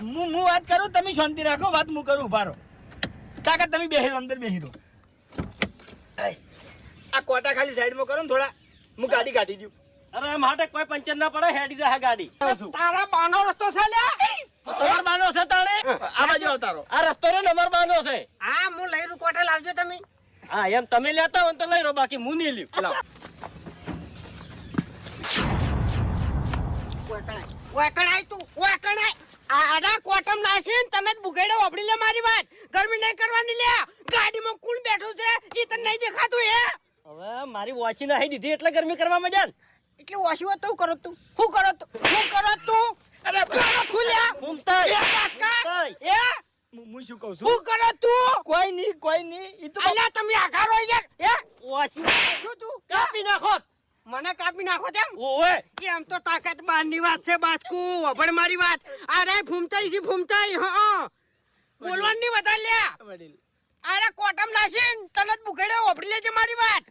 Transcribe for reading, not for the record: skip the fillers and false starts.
હું વાત કરું તમે શાંતિ રાખો વાત હું કરું ઉભા રહો કાકા તમે બેહી અંદર બેહી રહો આ કોટા ખાલી સાઈડમાં કરો ને થોડા હું ગાડી કાઢી દઉં અરે માટે કોઈ પંચર ના પડે હેડી જાય ગાડી તારા બાનો રસ્તો છે લ્યા તમાર બાનો છે તાણે આ બાજુ આવતારો આ રસ્તો રે નંબર બાનો છે હા હું લઈ રૂ કોટા લાવજો તમે હા એમ તમે લેતા હોય તો લઈ રો બાકી હું નહીં લ્યું લાવ ઓકણાય તું ઓકણાય આડા કોટમ નાસીન તને જ બુગેડો ઓબડી લે મારી વાત ગરમી નહીં કરવાની લે ગાડીમાં કોણ બેઠું છે ઈ તને નહીં દેખાતું હે હવે મારી વોશી નાહી દીધી એટલે ગરમી કરવા માંડ્યા ને એટલે ઓછી વાત હું કરો તું અરે ખુલ્યા ઘૂમતા એ કાકા એ હું શું કહું છું હું કરો તું કોઈ નહીં ઈ તો અલ્યા તમે આઘારો યાર એ વોશી શું તું કાપી નાખો મને કાપી નાખો તેમ ઓએ એમ તો તાકાત બારની વાત છે બાસ્કુ વભણ મારી વાત અરે ફૂમતાઈ હા બોલવાની વધારે લ્યા અરે કોટમ નાસીન તને જ બુકેડે ઓપડી લેજે મારી વાત